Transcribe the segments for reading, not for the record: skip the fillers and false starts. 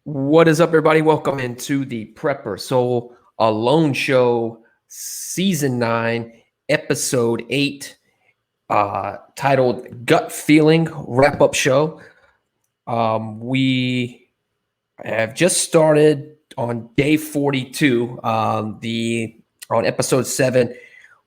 What is up, everybody? Welcome into the Prepper Soul Alone Show, Season 9, Episode 8, titled Gut Feeling Wrap Up Show. We have just started on day 42. On episode 7,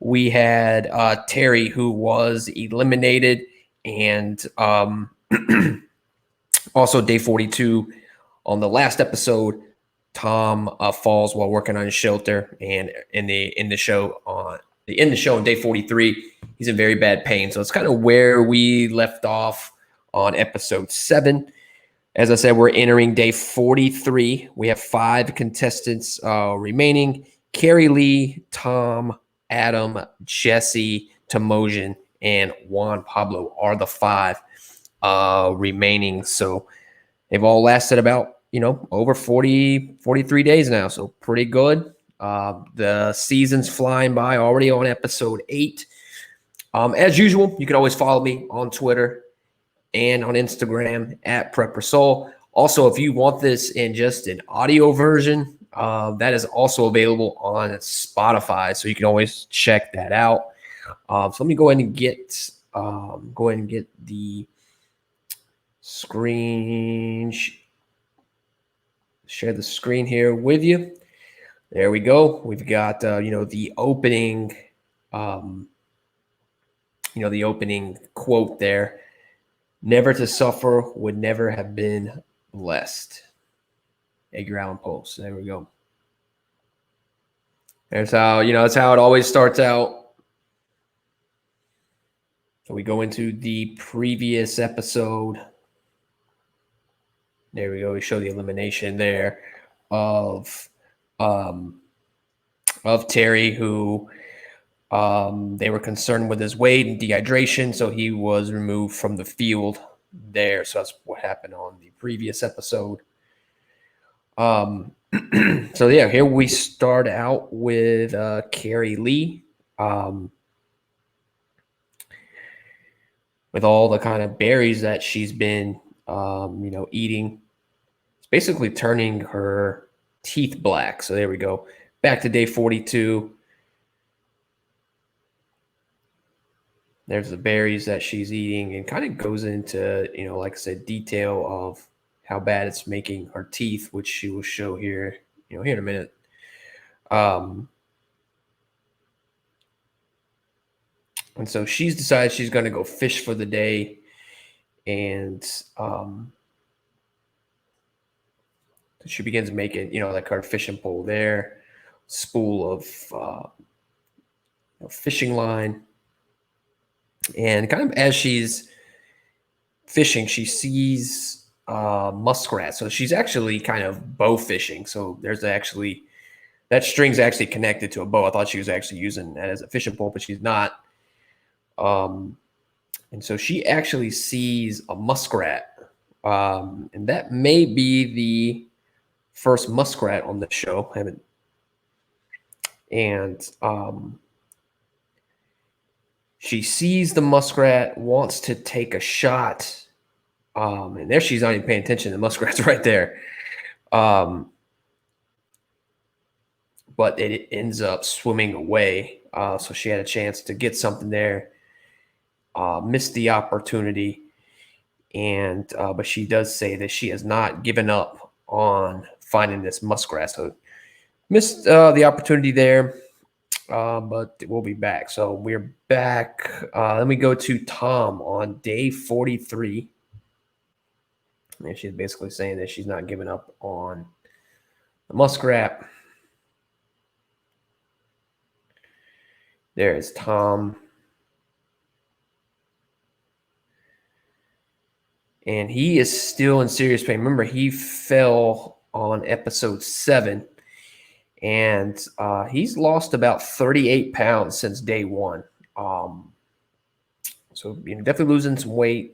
we had Terry, who was eliminated, and also day 42. On the last episode, Tom falls while working on his shelter, and in the show on day 43, he's in very bad pain. So it's kind of where we left off on episode 7. As I said, we're entering day 43. We have 5 contestants remaining: Carrie Lee, Tom, Adam, Jesse, Temosian, and Juan Pablo are the 5 remaining. So they've all lasted about over 43 days now, so pretty good. The season's flying by, already on episode 8. As usual, you can always follow me on Twitter and on Instagram at PrepperSoul. Also, if you want this in just an audio version, that is also available on Spotify, so you can always check that out. So let me go ahead and get the screen. Share the screen here with you. There we go. We've got the opening, the opening quote there. Never to suffer would never have been blessed. Edgar Allan Poe. So there we go. That's how that's how it always starts out. So we go into the previous episode. There we go. We show the elimination there of Terry, who they were concerned with his weight and dehydration, so he was removed from the field there. So that's what happened on the previous episode. So yeah, here we start out with Carrie Lee, with all the kind of berries that she's been eating. It's basically turning her teeth black. So there we go. Back to day 42. There's the berries that she's eating, and kind of goes into, like I said, detail of how bad it's making her teeth, which she will show here, here in a minute. And so she's decided she's going to go fish for the day, and she begins making, like her fishing pole there, spool of fishing line. And kind of as she's fishing, she sees muskrat. So she's actually kind of bow fishing. So there's actually, that string's actually connected to a bow. I thought she was actually using that as a fishing pole, but she's not. And so she actually sees a muskrat. And that may be the first muskrat on the show. I haven't. And she sees the muskrat, wants to take a shot. And there she's not even paying attention. The muskrat's right there. But it ends up swimming away. So she had a chance to get something there. Missed the opportunity. And but she does say that she has not given up on finding this muskrat. So missed the opportunity there. But we'll be back. So we're back. Then we go to Tom on day 43. And she's basically saying that she's not giving up on the muskrat. There is Tom. And he is still in serious pain. Remember, he fell on episode 7. And he's lost about 38 pounds since day 1. So definitely losing some weight.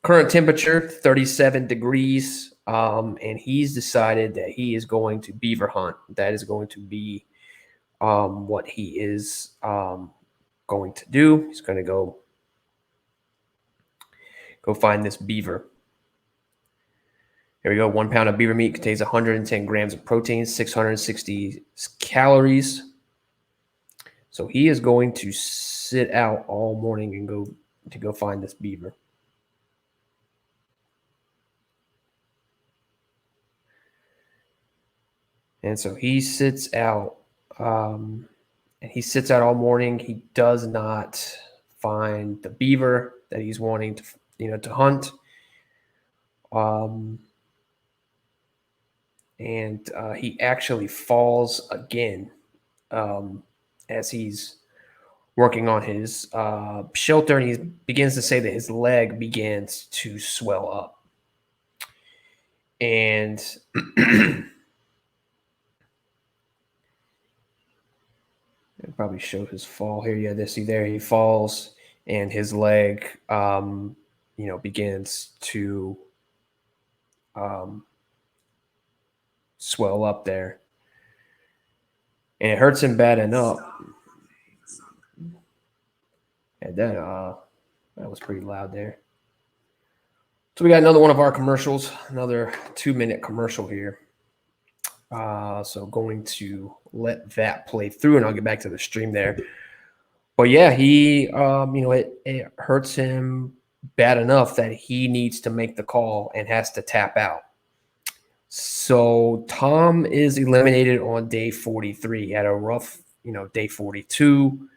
Current temperature, 37 degrees. And he's decided that he is going to beaver hunt. That is going to be what he is going to do. He's going to go find this beaver. Here we go. 1 pound of beaver meat contains 110 grams of protein, 660 calories. So he is going to sit out all morning and go find this beaver. And so he sits out, and he sits out all morning. He does not find the beaver that he's wanting to hunt. And he actually falls again as he's working on his shelter, and he begins to say that his leg begins to swell up. And I'll probably show his fall here. Yeah, see there he falls, and his leg, begins to swell up there, and it hurts him bad enough. And then that was pretty loud there. So we got another one of our commercials, another 2-minute commercial here. So going to let that play through, and I'll get back to the stream there. But yeah, he, it hurts him bad enough that he needs to make the call and has to tap out. So Tom is eliminated on day 43. He had a rough, day 42,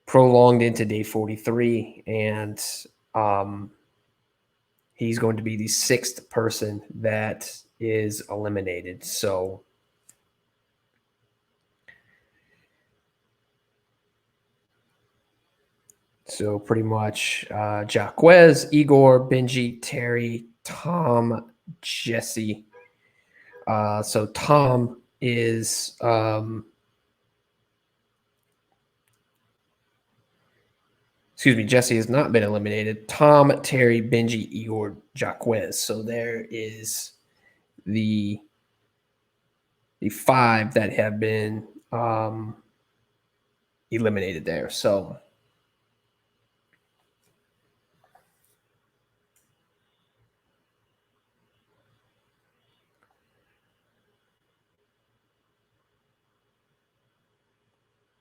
prolonged into day 43, and he's going to be the 6th person that is eliminated. So pretty much Jaquez, Igor, Benji, Terry, Tom, Jesse. So Tom is Jesse has not been eliminated. Tom, Terry, Benji, Igor, Jaquez. So there is the 5 that have been eliminated there. So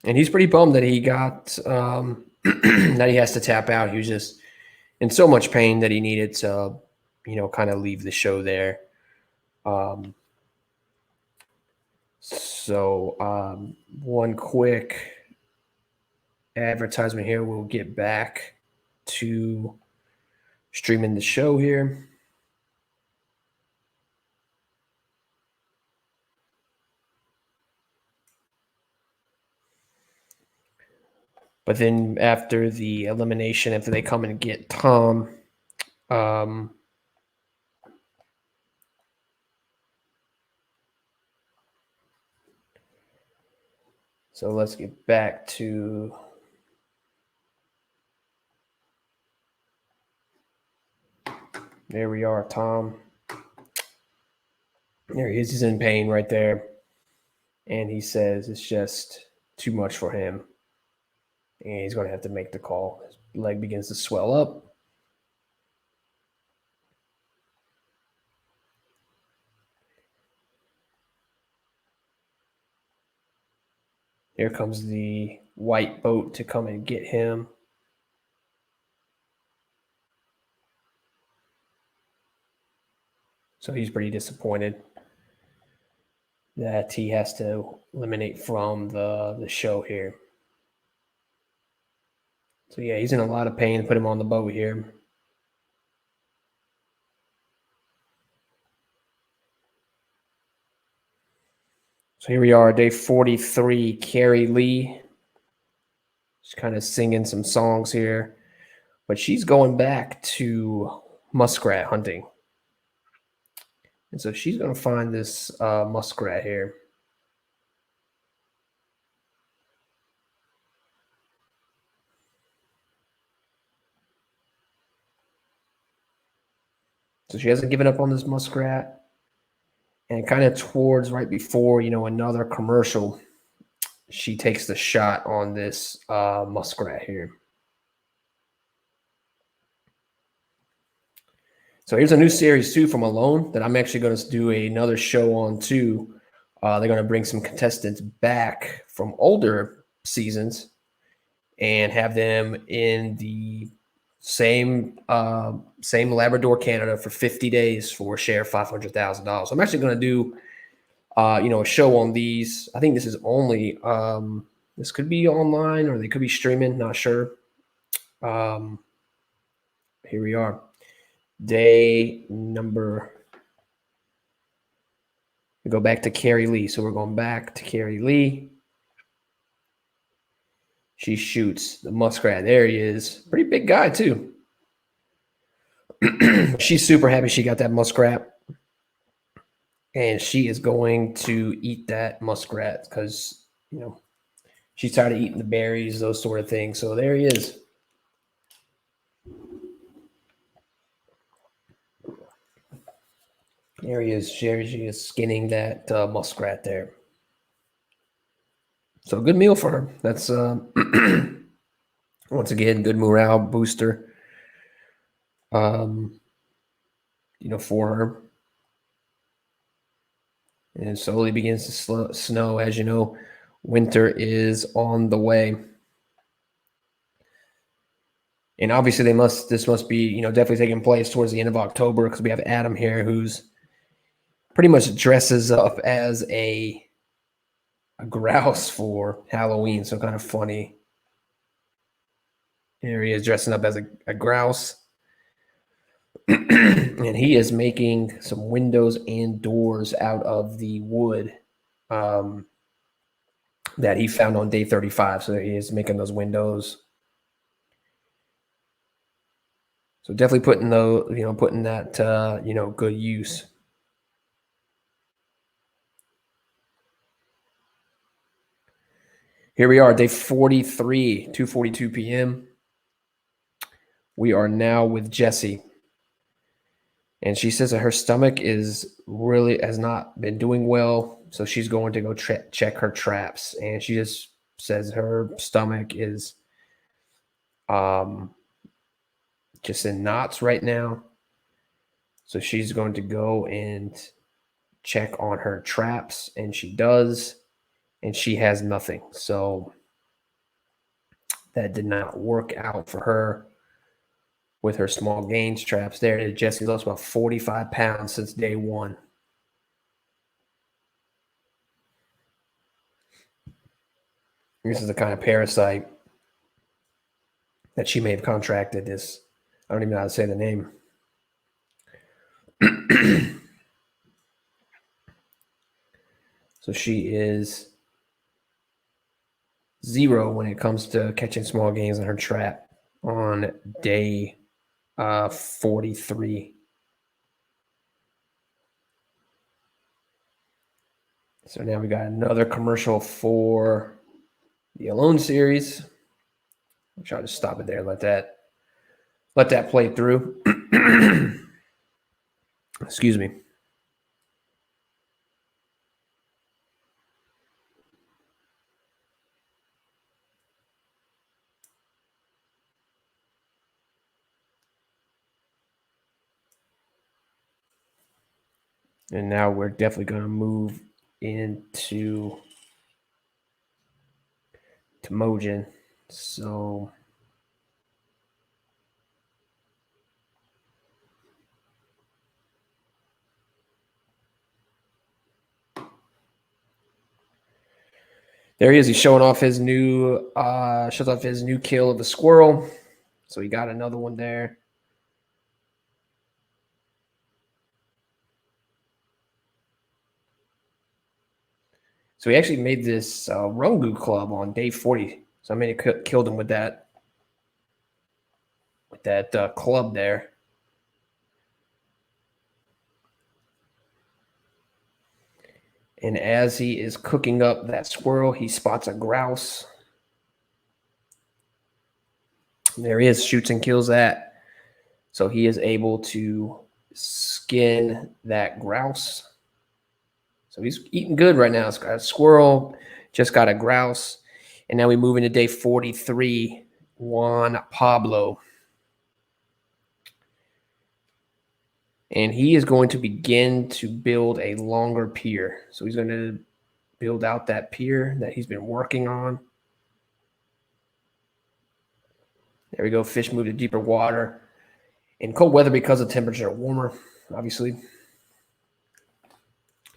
and he's pretty bummed that he got that he has to tap out. He was just in so much pain that he needed to, kind of leave the show there. One quick advertisement here. We'll get back to streaming the show here. But then after the elimination, after they come and get Tom, so let's get back to there we are, Tom. There he is. He's in pain right there. And he says it's just too much for him. And he's going to have to make the call. His leg begins to swell up. Here comes the white boat to come and get him. So he's pretty disappointed that he has to eliminate from the show here. So yeah, he's in a lot of pain. Put him on the boat here. So here we are, day 43, Carrie Lee. She's kind of singing some songs here, but she's going back to muskrat hunting. And so she's going to find this muskrat here. So she hasn't given up on this muskrat. And kind of towards right before, another commercial, she takes the shot on this muskrat here. So here's a new series too from Alone that I'm actually going to do another show on too. They're going to bring some contestants back from older seasons and have them in the same Labrador, Canada for 50 days for a share of $500,000. I'm actually going to do a show on these. I think this is only this could be online or they could be streaming, not sure. Here we are. Day number. We go back to Carrie Lee. So we're going back to Carrie Lee. She shoots the muskrat. There he is. Pretty big guy, too. She's super happy she got that muskrat. And she is going to eat that muskrat because, she's tired of eating the berries, those sort of things. So there he is. There he is. She is skinning that muskrat there. So good meal for her. That's once again good morale booster. For her. And it slowly begins to snow. As you know, winter is on the way. And obviously this must be, definitely taking place towards the end of October because we have Adam here who's pretty much dresses up as a grouse for Halloween. So kind of funny. Here he is dressing up as a grouse. And he is making some windows and doors out of the wood that he found on day 35. So he is making those windows. So definitely putting that good use. Here we are, day 43, 2:42 p.m. We are now with Jessie. And she says that her stomach has not been doing well. So she's going to go check her traps. And she just says her stomach is just in knots right now. So she's going to go and check on her traps. And she does. And she has nothing. So that did not work out for her with her small gains traps there. Jessie lost about 45 pounds since day one. This is the kind of parasite that she may have contracted. This, I don't even know how to say the name. So she is 0 when it comes to catching small gains in her trap on day 43. So now we got another commercial for the Alone series. I'll try to stop it there. Let that play through. Excuse me. And now we're definitely going to move into Mojin. So there he is. He's showing off his new kill of the squirrel. So he got another one there. So he actually made this Rungu club on day 40. So I mean, it killed him with that club there. And as he is cooking up that squirrel, he spots a grouse. And there he is, shoots and kills that. So he is able to skin that grouse. So he's eating good right now. It's got a squirrel, just got a grouse. And now we move into day 43, Juan Pablo. And he is going to begin to build a longer pier. So he's going to build out that pier that he's been working on. There we go. Fish move to deeper water. In cold weather, because the temperatures are warmer, obviously.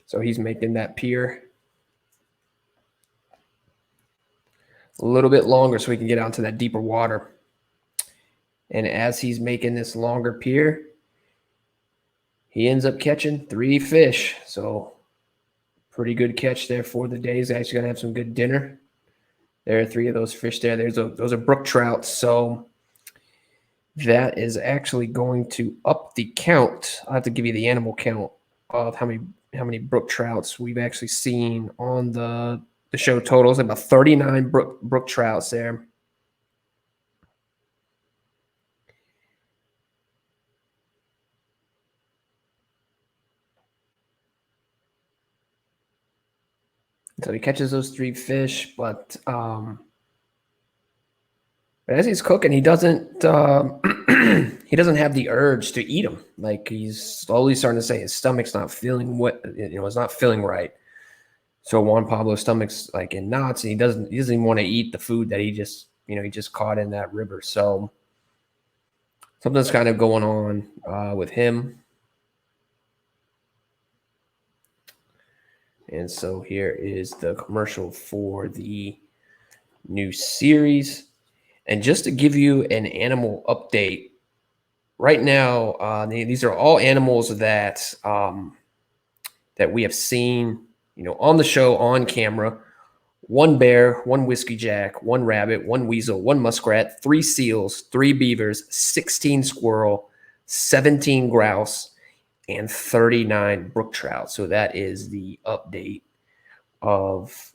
So he's making that pier a little bit longer so he can get out into that deeper water. And as he's making this longer pier, he ends up catching 3 fish. So pretty good catch there for the day. He's actually going to have some good dinner. There are 3 of those fish there. Those are brook trout. So that is actually going to up the count. I'll have to give you the animal count of how many brook trouts we've actually seen on the show totals. About 39 brook trouts there. So he catches those 3 fish, but as he's cooking, he doesn't he doesn't have the urge to eat them. Like, he's slowly starting to say his stomach's not feeling it's not feeling right. So Juan Pablo's stomach's like in knots, and he doesn't even want to eat the food that he just caught in that river. So something's kind of going on with him. And so here is the commercial for the new series. And just to give you an animal update, right now, these are all animals that that we have seen, on the show, on camera. 1 bear, 1 whiskey jack, 1 rabbit, 1 weasel, 1 muskrat, 3 seals, 3 beavers, 16 squirrel, 17 grouse, and 39 brook trout. So that is the update of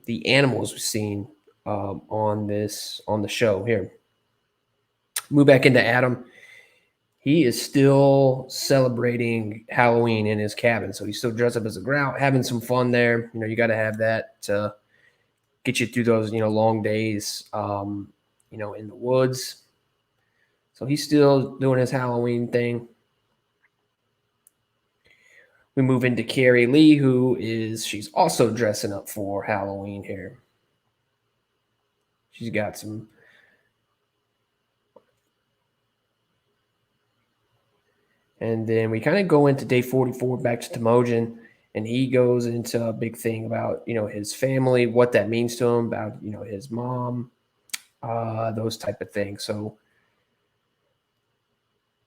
the animals we've seen on the show here. Move back into Adam. He is still celebrating Halloween in his cabin. So he's still dressed up as a grout, having some fun there. You got to have that to get you through those, long days, in the woods. So he's still doing his Halloween thing. We move into Carrie Lee, she's also dressing up for Halloween here. She's got some. And then we kind of go into day 44 back to Temujin, and he goes into a big thing about, his family, what that means to him, about, his mom, those type of things. So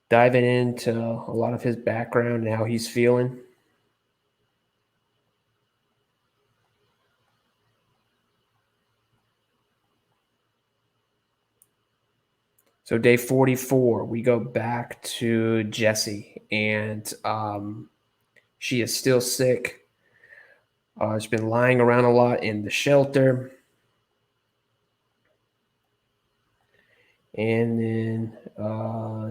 diving into a lot of his background and how he's feeling. So day 44, we go back to Jessie, and she is still sick. She's been lying around a lot in the shelter. And then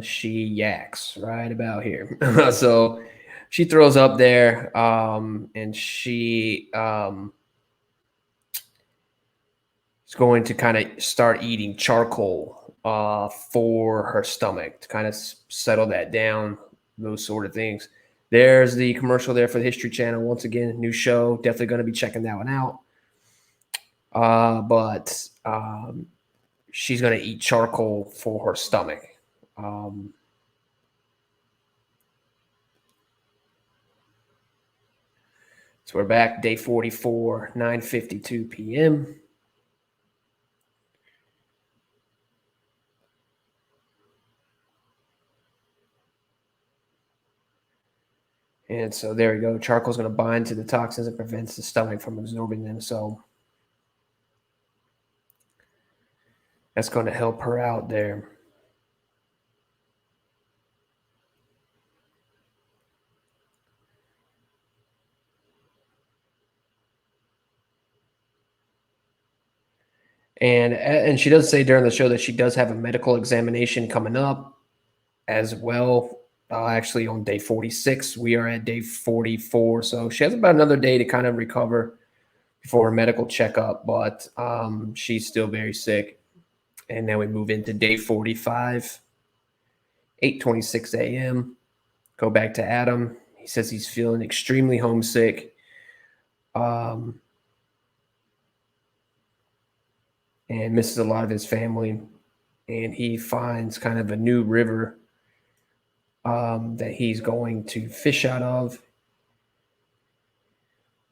she yaks right about here. So she throws up there, and she is going to kind of start eating charcoal for her stomach to kind of settle that down, those sort of things. There's the commercial there for the History Channel. Once again, new show. Definitely going to be checking that one out. But she's going to eat charcoal for her stomach. So we're back, day 44, 9:52 p.m. And so there we go. Charcoal is going to bind to the toxins and prevents the stomach from absorbing them. So that's going to help her out there. And she does say during the show that she does have a medical examination coming up as well. Actually, on day 46, we are at day 44. So she has about another day to kind of recover before her medical checkup, but she's still very sick. And then we move into day 45, 8:26 a.m. Go back to Adam. He says he's feeling extremely homesick. And misses a lot of his family. And he finds kind of a new river that he's going to fish out of.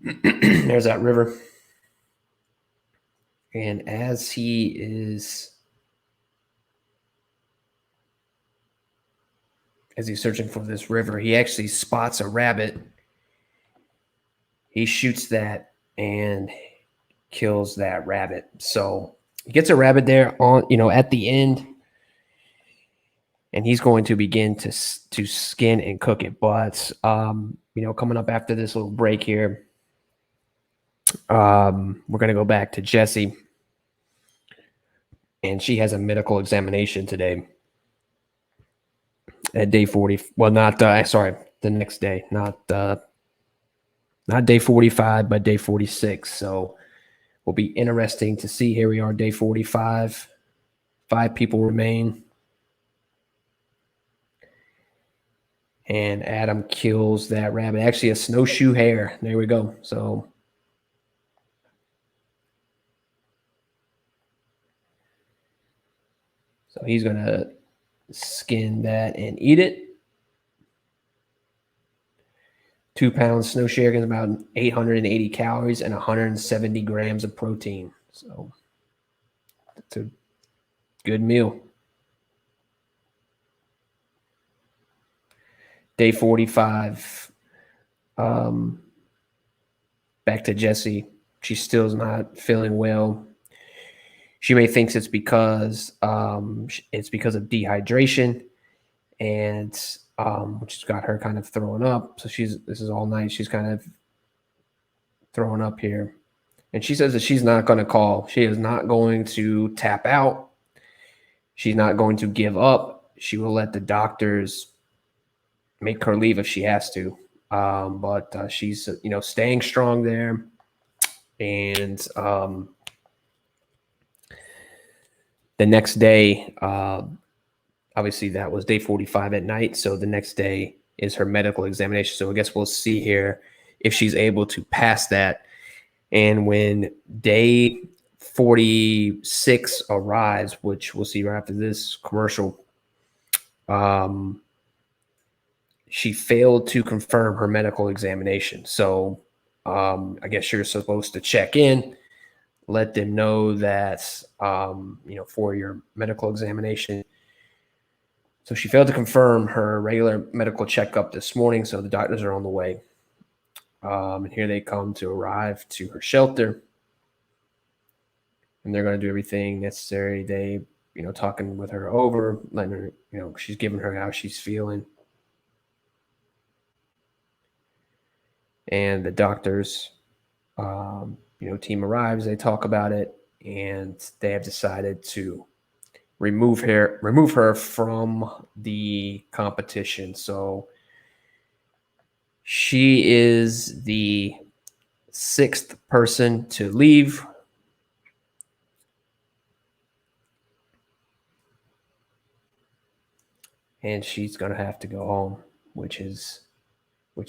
There's that river. And as he's searching for this river, he actually spots a rabbit. He shoots that and kills that rabbit. So he gets a rabbit there at the end, and he's going to begin to skin and cook it. But coming up after this little break here, we're going to go back to Jessie, and she has a medical examination today at day 40. Well, not the next day, not day 45, but day 46. So will be interesting to see. Here we are, day 45. 5 people remain. And Adam kills that rabbit. Actually, a snowshoe hare. There we go. So he's going to skin that and eat it. 2 pounds snowshoe hare is about 880 calories and 170 grams of protein. So it's a good meal. Day 45. Back to Jessie. She still is not feeling well. She may thinks it's because of dehydration, and which has got her kind of throwing up. So this is all night. She's kind of throwing up here. And she says that she's not going to call. She is not going to tap out. She's not going to give up. She will let the doctors make her leave if she has to. But she's, staying strong there. And the next day, obviously that was day 45 at night. So the next day is her medical examination. So I guess we'll see here if she's able to pass that. And when day 46 arrives, which we'll see right after this commercial, she failed to confirm her medical examination. So I guess you're supposed to check in, let them know that, for your medical examination. So she failed to confirm her regular medical checkup this morning. So the doctors are on the way. And here they come to arrive to her shelter. And they're going to do everything necessary. They, talking with her over, letting her, she's giving her how she's feeling. And the doctors, team arrives. They talk about it, and they have decided to remove her from the competition. So she is the 6th person to leave. And she's going to have to go home, which is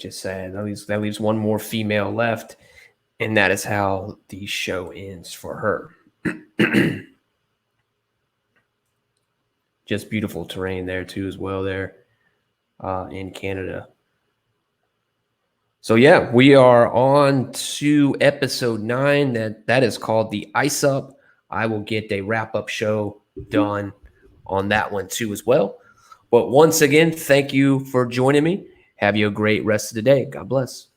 sad. That leaves one more female left, and that is how the show ends for her. Just beautiful terrain there too, as well there in Canada. So yeah, we are on to episode 9. That is called The Ice Up. I will get a wrap-up show done on that one too as well. But once again, thank you for joining me. Have you a great rest of the day. God bless.